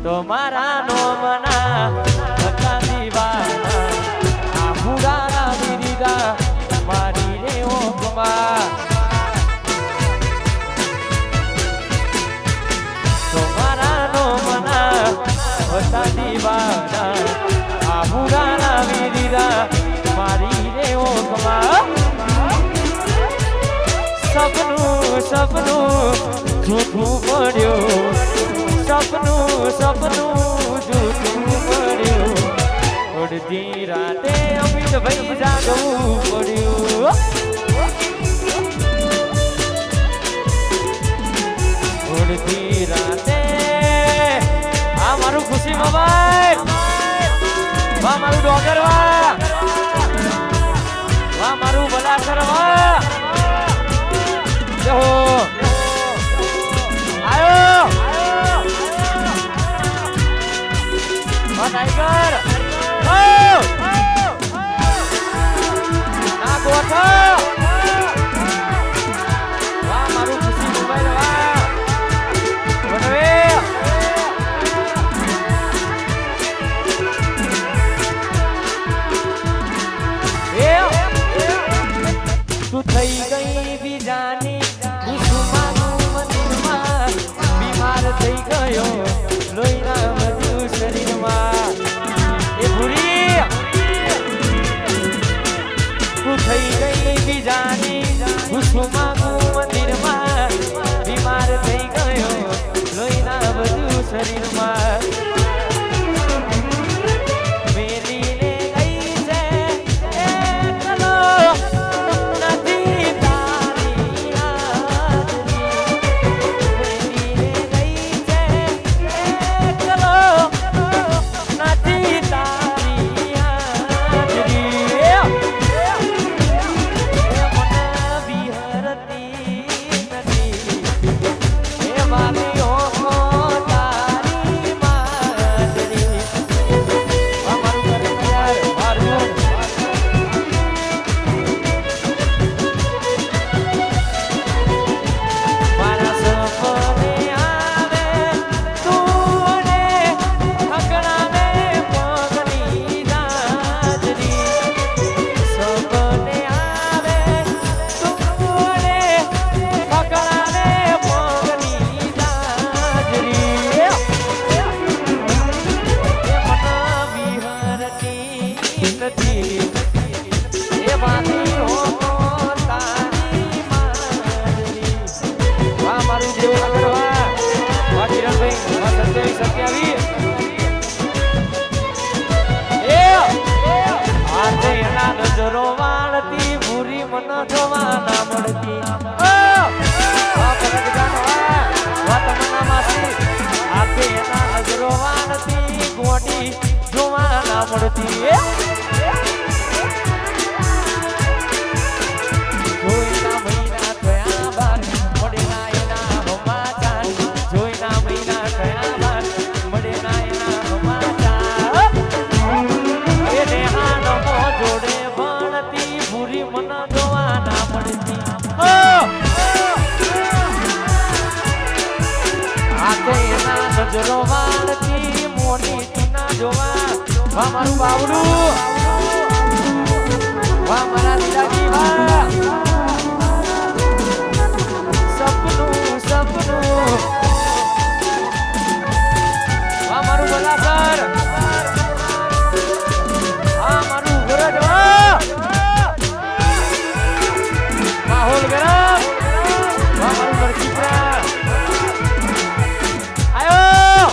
તમારા નો મના હતા દીવાના આ પુરાના વિરીદા મારી રે ઓગમાં તમારા નો મના હતા દીવાના આ પુરાના વિરીદા મારી રે ઓગમાં સપનું સપનું જૂઠું પડ્યું સપનું જૂઠું પડ્યું અડધી રાતે અમિત ભાઈ જાગવું પડ્યું અડધી રાતે આ મારું ખુશી મોબાઈલ વાહ મારું ડોગર વાહ મારું બલાસર વાહ આયો टाइगर ना गोठा वाह मारू खुशी मोबाइल वाह बनवे तू થઈ ગઈ બીજાની ખુશમાનું મંદિરમાં બીમાર થઈ ગયો લોહીના બધું શરીરમાં એ ભૂરી તું થઈ ગઈ બીજાની ખુશમાનું મંદિરમાં બીમાર થઈ ગયો લોહીના બધું શરીરમાં નજરો વાળતી ભૂરી મન જોવા ના મળતી આપે એના નજરો વાળતી ગોડી જોવા ના મળતી જોઈના મહિના થયા બાર મળે ના એના હમાચાર જોઈના મહિના થયા બાર મળે ના એના હમાચાર એ નેહાનો જોડે ભૂરી મન જોવા ના મળતી આતે એના નજરો વાળતી મોની ના જોવા વાહ મારું બાવડું વાહ મારા દીદાજી વાહ સપનું વાહ મારું બલાસર આ મારું ગરજ માહોલ ગરમ વાહ મારું બરકીપરા આયો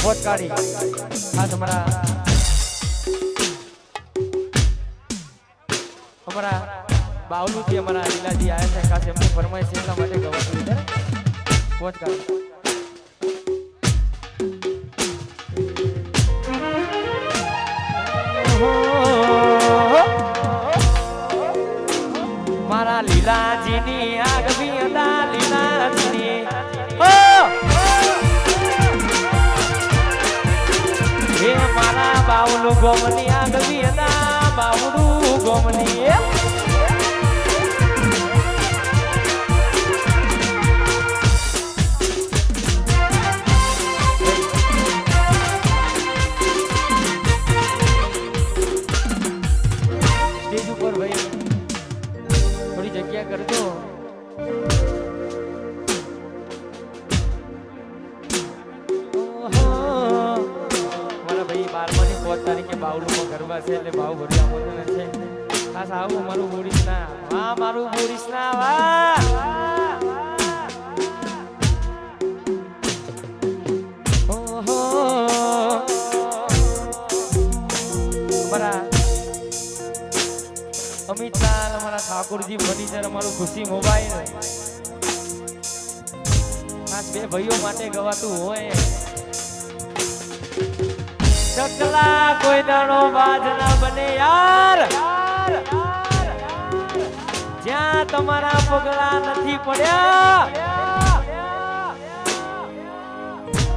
પોચકાડી ખાસ અમારા બાવલુથી અમારા લીલાજી આવ્યા છે ખાસ એમની ફરમાઈશ છે એટલા માટે ગવાતું છે પોચકાડી મારા લીલાજીની આગવી અદા લીલાજીની હે મારા બાવલું ગોમની આગવી અદા બાવડું ગોમની સ્ટેજ ઉપર ભાઈ થોડી જગ્યા કરજો મારા ભાઈ 12મી 4 તારીખે બાવલુમાં ગરબા છે એટલે ભાવ ભર્યા આમંત્રણ છે ખાસ આવું મારું બોરીસના વાહ મારું બોરીસના વાહ ઓહો મારા અમિત લાલ અમારા ઠાકોરજી ફર્નિચર અમારું ખુશી મોબાઈલ ખાસ બે ભાઈઓ માટે ગવાતું હોય ચકલા કોઈ દાણો બાજ ના બને યાર જ્યાં તમારા પગલા નથી પડ્યા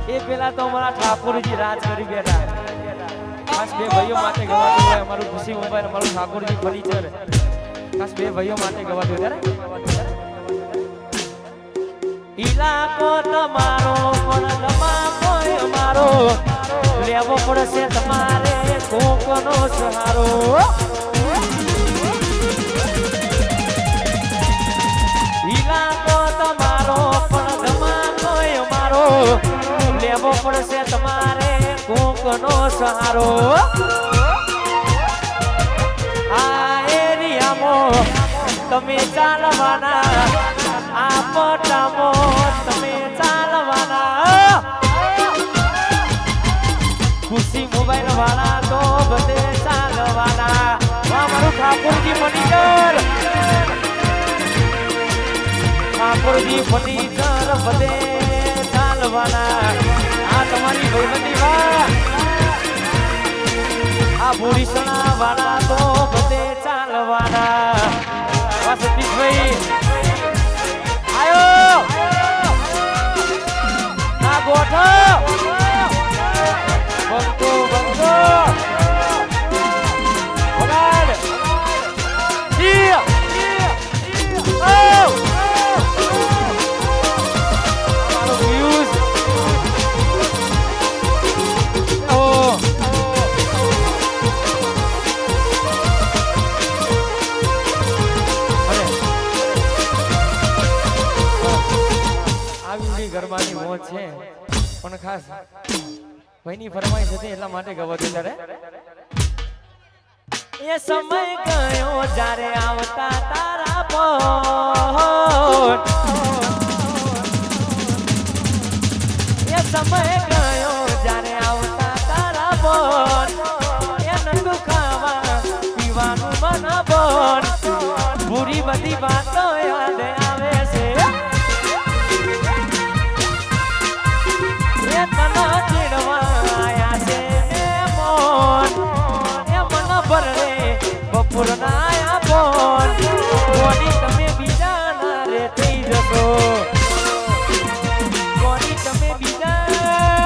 એ પેલા તો અમારા ઠાકોરજી રાજ કરી બેઠા ખાસ બે ભાઈઓ માટે ગવાતું હોય અમારું ખુશી મોબાઈલ અમારું ઠાકોરજી ફર્નિચર ખાસ બે ભાઈઓ માટે ગવાતું ત્યારે ઇલાકો તમારો પણ તમારો અમારો લેવો પડશે તમારે કોકનો સહારો ઇલાકો તમારો પણ તમારો અમારો લેવો પડશે તમારે કોકનો સહારો આ એરિયામાં તમે ચાલવાના આ પટામાં તમે ચાલવાના ખુશી મોબાઈલ વાળા તો બધે ચાલવાના મારું ઠાકોરજી ફર્નિચર બધે ચાલવાના આ તમારી ભાઈબંધી વાહ આ બોરીસણા વાળા તો બધે ચાલવાના વાહ સતીશભાઈ આયો આ ગોઠો બંકો બંકો વગાડ જી ઓ મારો વ્યુઝ ઓ અરે આવી ગરબાની મોજ છે પણ ખાસ ભાઈની ફરમાઈશ હતી એટલા માટે ગવાતું ત્યારે એ સમય ગયો જ્યારે આવતા તારા બોટ એ સમય ગયો જ્યારે આવતા તારા બોટ એ નંદુ ખાવા પીવાનું મન બોટ બુરી બધી વાતો યાદ આવે છે એ તને ચીડવા ભરણે બપોરના આપોન કોની તમે બીજા ના રે થઈ જશો કોની તમે બીજા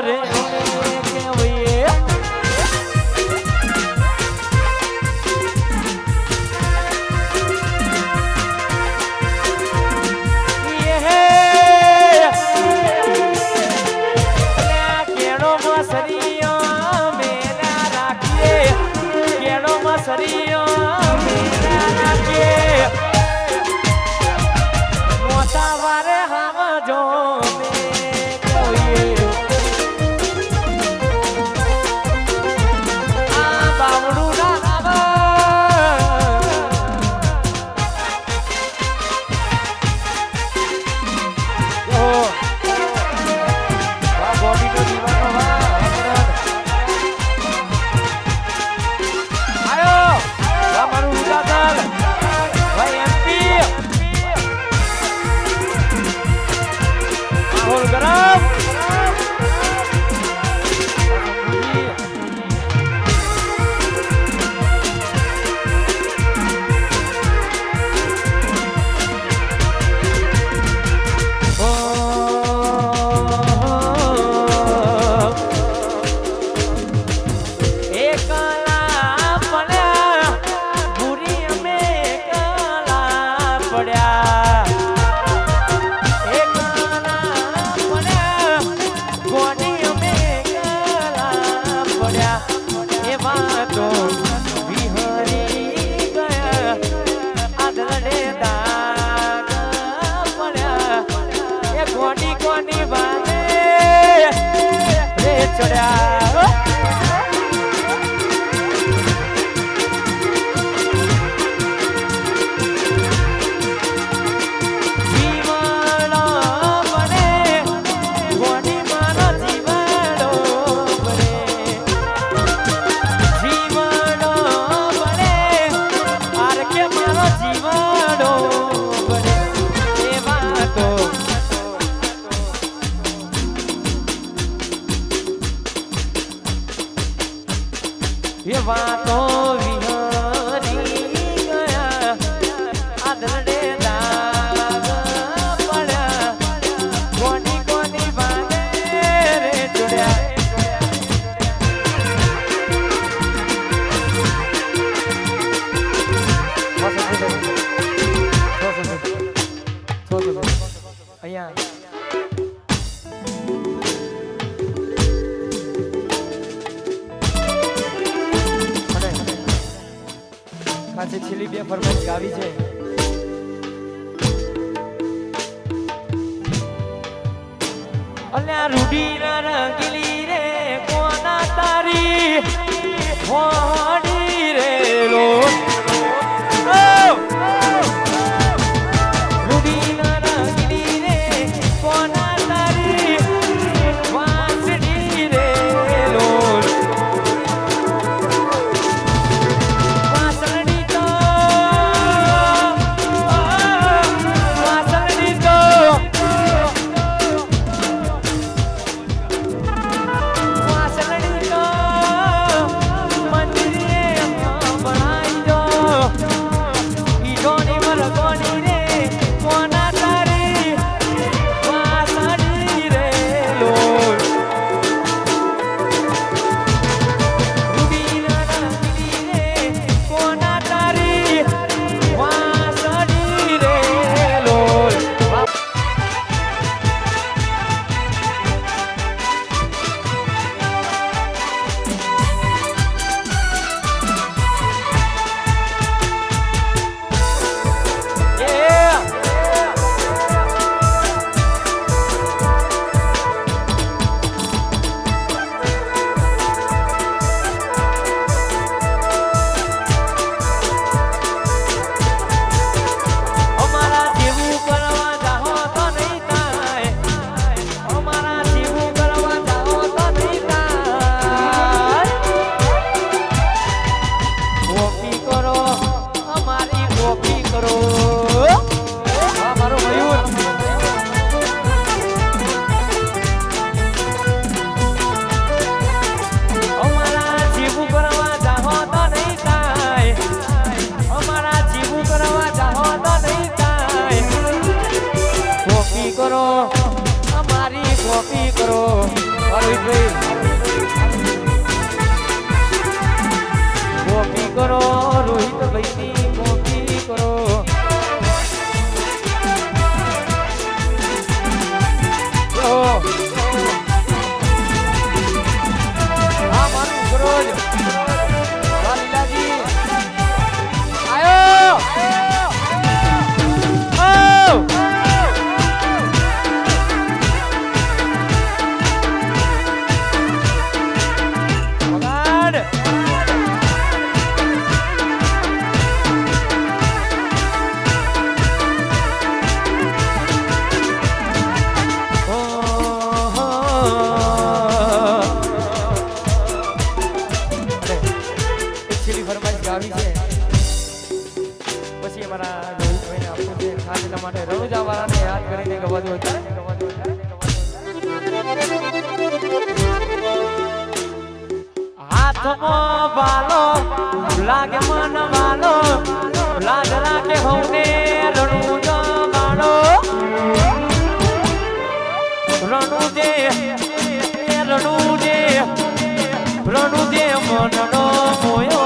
રે કેવીએ સરીઓ મેરા રાખીએ મોટા વારે હાવજો મે કહીએ આ બાવડું ના બોડી નો દીવાનો ભાઈ એમપી માહોલ ગરમ ચડ્યા જીવનો બને ગોડી મારો જીવનો બને જીવનો બને આર કે મારો જીવનો બને એવા તો ये बातों विहारी गया आदरडे दाग पड़ा कोनी कोनी बाने रे जुड़या અહીંયા આજે છેલ્લી બે ફરમાઈશ ગાવી છે અલ્યા રૂડી ના રંગીલી રે કોના તારી હોડી રે લો રૂડી ના રંગીલી રે કોના તારી વાંસડી રે લો કરો અમારી કોપી કરો હાથમાં વાલો લાગે મન વાલો લાજ રાખે હોને રણું જમાડો રણુજે મનનો મોયો